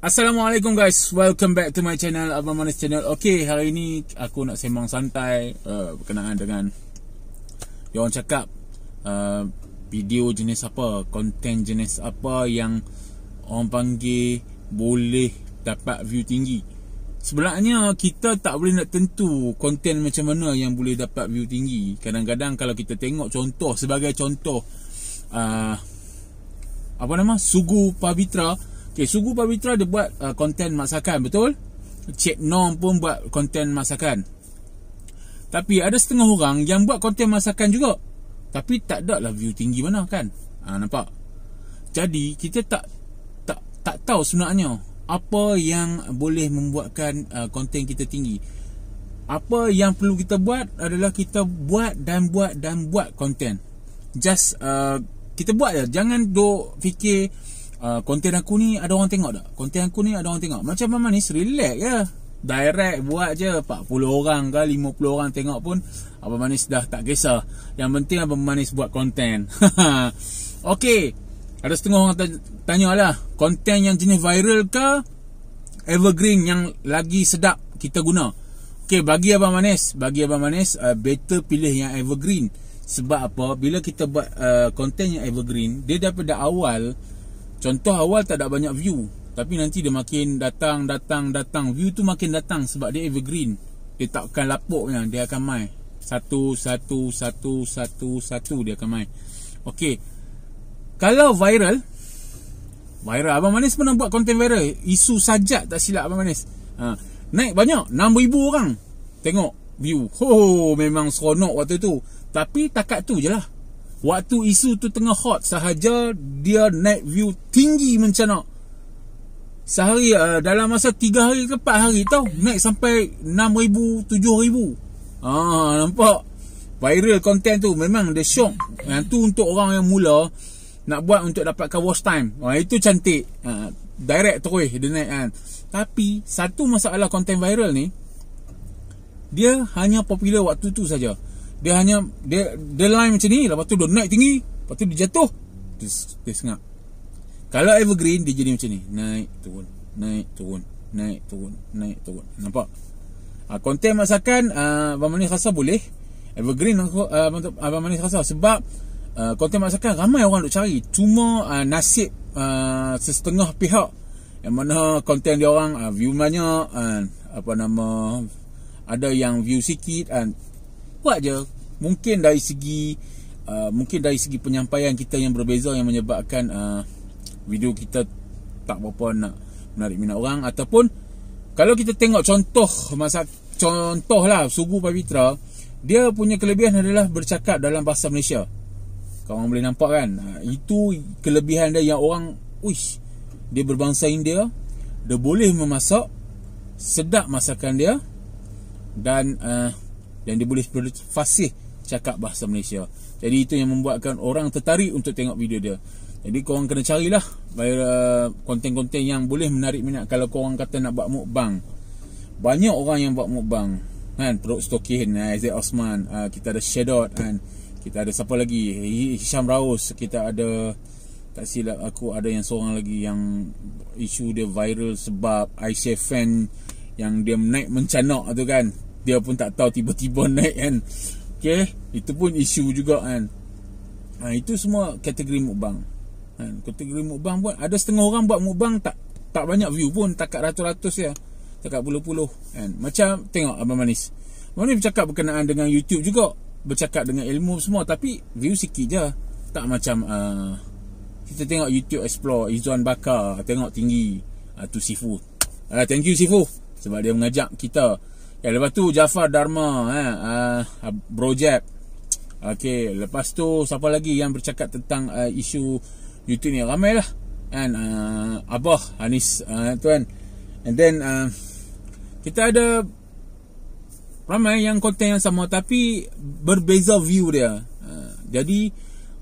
Assalamualaikum guys, welcome back to my channel, Abang Manis Channel. Okay, hari ni aku nak sembang santai berkenaan dengan diorang cakap video jenis apa, konten jenis apa yang orang panggil boleh dapat view tinggi. Sebenarnya kita tak boleh nak tentu konten macam mana yang boleh dapat view tinggi. Kadang-kadang kalau kita tengok contoh, sebagai contoh Sugu Pavitra. Okay, Sugu Pavitra dia buat konten masakan, betul? Cik Nom pun buat konten masakan. Tapi ada setengah orang yang buat konten masakan juga, tapi tak ada lah view tinggi mana kan? Nampak? Jadi kita tak tahu sebenarnya apa yang boleh membuatkan konten kita tinggi. Apa yang perlu kita buat adalah kita buat konten. Just kita buat je. Jangan duk fikir konten aku ni ada orang tengok tak? Konten aku ni ada orang tengok. Macam Abang Manis, relax je. Direct buat je. 40 orang ke 50 orang tengok pun Abang Manis dah tak kisah. Yang penting Abang Manis buat konten. Okay, ada setengah orang tanya lah, konten yang jenis viral ke evergreen yang lagi sedap kita guna? Okay, bagi Abang Manis better pilih yang evergreen. Sebab apa? Bila kita buat konten yang evergreen, dia daripada awal, contoh awal tak ada banyak view, tapi nanti dia makin datang. View tu makin datang sebab dia evergreen. Dia takkan lapuknya, dia akan mai satu dia akan mai. Okey, kalau viral Abang Manis pernah buat konten viral, isu sajak tak silap Abang Manis. Naik banyak, 6,000 orang tengok view. Memang seronok waktu tu. Tapi takat tu je lah. Waktu isu tu tengah hot sahaja, dia naik view tinggi mencanak. Sehari, dalam masa 3 hari ke 4 hari tau, naik sampai 6,000, 7,000. Nampak? Viral konten tu memang dia syok. Yang tu untuk orang yang mula nak buat untuk dapatkan watch time. Itu cantik. Direct terus dia naik kan. Tapi satu masalah konten viral ni, dia hanya popular waktu tu saja. Dia line macam ni, lepas tu dia naik tinggi, lepas tu dia jatuh, dia sengap. Kalau evergreen, dia jadi macam ni, naik turun. Nampak? Konten masakan Abang Manis rasa boleh. Evergreen Abang Manis rasa sebab konten masakan ramai orang duk cari. Cuma nasib setengah pihak yang mana konten dia orang view banyak, ada yang view sikit, buat je. Mungkin dari segi penyampaian kita yang berbeza yang menyebabkan video kita tak berapa nak menarik minat orang. Ataupun kalau kita tengok contoh lah Sugu Pavitra, dia punya kelebihan adalah bercakap dalam bahasa Malaysia. Kau orang boleh nampak kan? Itu kelebihan dia yang orang, dia berbangsa India, dia boleh memasak, sedap masakan dia, dan dia boleh fasih cakap bahasa Malaysia. Jadi itu yang membuatkan orang tertarik untuk tengok video dia. Jadi korang kena carilah konten-konten yang boleh menarik minat. Kalau korang kata nak buat mukbang, banyak orang yang buat mukbang kan, Perut Stokin, Aizat Osman, kita ada Shadot kan, kita ada siapa lagi, Hisham Raus, kita ada, tak silap aku ada yang seorang lagi yang isu dia viral sebab Aisyah fan yang dia naik mencanak tu kan, dia pun tak tahu tiba-tiba naik kan. Okay, itu pun isu juga kan. Itu semua kategori mukbang kan. Kategori mukbang pun ada setengah orang buat mukbang tak banyak view pun, takat ratus-ratus ya, takat puluh-puluh kan. Macam tengok Abang Manis bercakap berkenaan dengan YouTube juga, bercakap dengan ilmu semua, tapi view sikit je. Tak macam kita tengok YouTube Explore Izzuan Bakar, tengok tinggi. Tu Sifu, thank you Sifu sebab dia mengajak kita. Lepas tu Jafar Dharma, Bro Jab. Okay, lepas tu siapa lagi yang bercakap tentang isu YouTube ni? Ramai lah kan, Abah Anis tu kan. And then kita ada ramai yang konten yang sama tapi berbeza view dia. Jadi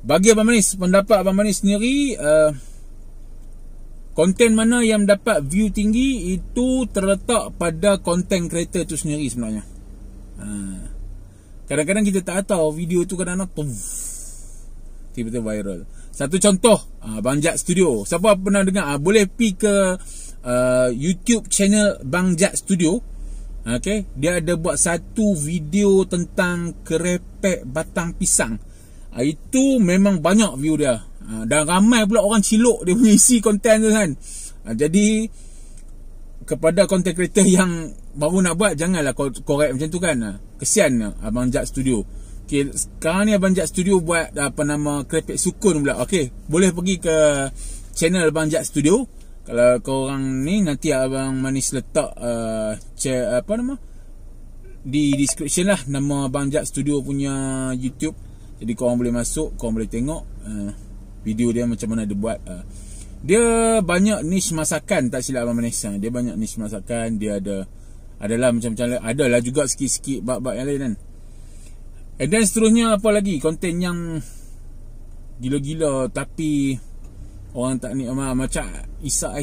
bagi Abang Manis, pendapat Abang Manis sendiri, konten mana yang dapat view tinggi itu terletak pada content creator tu sendiri sebenarnya. Kadang-kadang kita tak tahu video tu kadang-kadang tiba-tiba viral. Satu contoh, Banjat Studio. Siapa pernah dengar? Boleh pergi ke YouTube channel Bang Jad Studio. Okay, dia ada buat satu video tentang kerepek batang pisang. Itu memang banyak view dia. Dan ramai pula orang cilok dia punya isi konten tu kan. Jadi kepada content creator yang baru nak buat, janganlah korek macam tu kan. Kesian Abang Jad Studio. Okay, sekarang ni Abang Jad Studio buat kerepek sukun pula. Okay, boleh pergi ke channel Abang Jad Studio. Kalau korang ni, nanti Abang Manis letak di description lah, nama Abang Jad Studio punya YouTube. Jadi korang boleh masuk, korang boleh tengok video dia macam mana dia buat. Dia banyak niche masakan, tak silap Abang Manis. Dia banyak niche masakan. Dia adalah macam-macam, adalah juga sikit-sikit bab-bab yang lain kan. And then seterusnya apa lagi, konten yang gila-gila tapi orang tak ni, macam Isak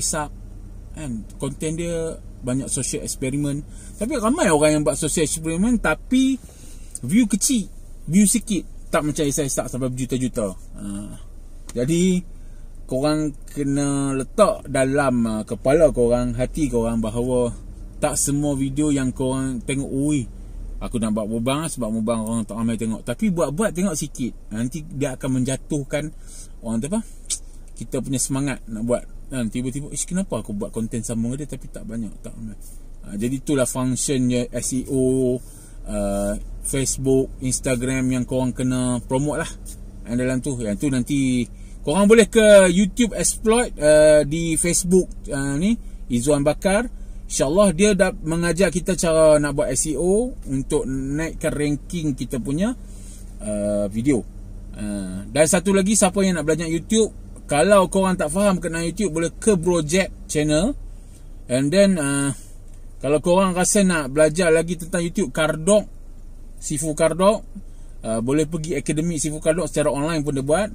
kan, konten dia banyak social eksperimen. Tapi ramai orang yang buat social eksperimen tapi view kecil, view sikit. Tak macam Isak sampai berjuta-juta. Jadi korang kena letak dalam kepala korang, hati korang, bahawa tak semua video yang korang tengok, ui aku nak buat mubang sebab mubang orang tak ramai tengok. Tapi buat-buat tengok sikit, nanti dia akan menjatuhkan orang tu kita punya semangat nak buat. Tiba-tiba kenapa aku buat konten sama dia tapi tak banyak, tak ramai. Jadi itulah functionnya SEO, Facebook, Instagram yang korang kena promote lah. Dalam tu, yang tu nanti korang boleh ke YouTube exploit di Facebook ni Izzuan Bakar. InsyaAllah dia dah mengajar kita cara nak buat SEO untuk naikkan ranking kita punya video. Dan satu lagi, siapa yang nak belajar YouTube, kalau korang tak faham kenal YouTube, boleh ke Project channel. And then kalau korang rasa nak belajar lagi tentang YouTube, Kardok, Sifu Kardok, boleh pergi Akademi Sifu Kardok secara online pun dia buat.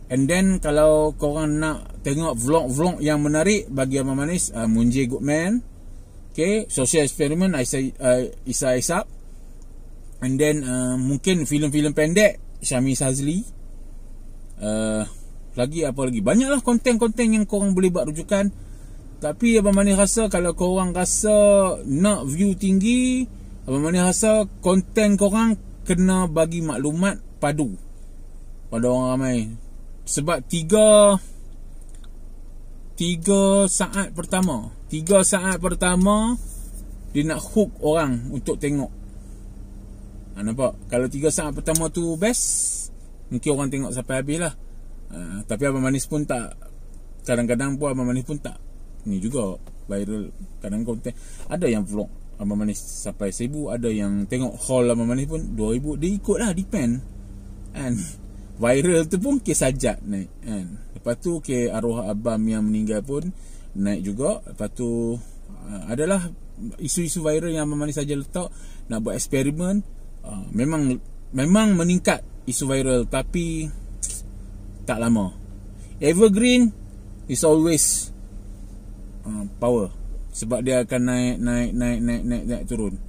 And then kalau korang nak tengok vlog-vlog yang menarik bagi Abang Manis, Munjir Goodman, okay, Social Experiment Isa Isap. And then mungkin filem-filem pendek Syami Sazli. Lagi apa lagi, banyaklah konten-konten yang korang boleh buat rujukan. Tapi Abang Manis rasa kalau korang rasa nak view tinggi, Abang Manis rasa konten korang kena bagi maklumat padu pada orang ramai. Sebab 3 saat pertama dia nak hook orang untuk tengok. Nampak? Kalau 3 saat pertama tu best, mungkin orang tengok sampai habis lah. Tapi Abang Manis pun tak, kadang-kadang pun Abang Manis pun tak ni juga viral. Kadang konten ada yang vlog Abang Manis sampai 1000, ada yang tengok haul Abang Manis pun 2000. Dia ikut lah, depend kan. Viral tu pun kes Sajat naik kan. Lepas tu ke arwah abang yang meninggal pun naik juga. Lepas tu adalah isu-isu viral yang Abang Manis saja letak nak buat eksperimen. Memang meningkat isu viral, tapi tak lama. Evergreen is always power, sebab dia akan naik turun.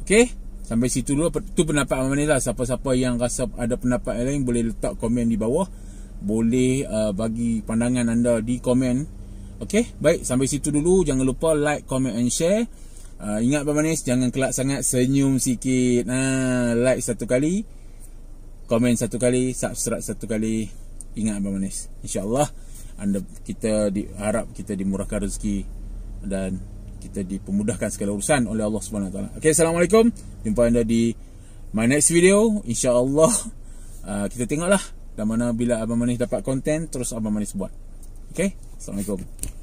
Okay, sampai situ dulu. Tu pendapat Abang Manis lah. Siapa-siapa yang rasa ada pendapat yang lain, boleh letak komen di bawah. Boleh bagi pandangan anda di komen. Okay, baik, sampai situ dulu. Jangan lupa like, comment and share. Ingat Abang Manis, jangan kelak sangat, senyum sikit. Like 1 kali, komen 1 kali, subscribe 1 kali. Ingat Abang Manis, InsyaAllah kita harap kita dimurahkan rezeki dan kita dipermudahkan segala urusan oleh Allah SWT. Okay, Assalamualaikum. Jumpa anda di my next video. InsyaAllah kita tengoklah dan mana bila Abang Manis dapat konten, terus Abang Manis buat. Okay, Assalamualaikum.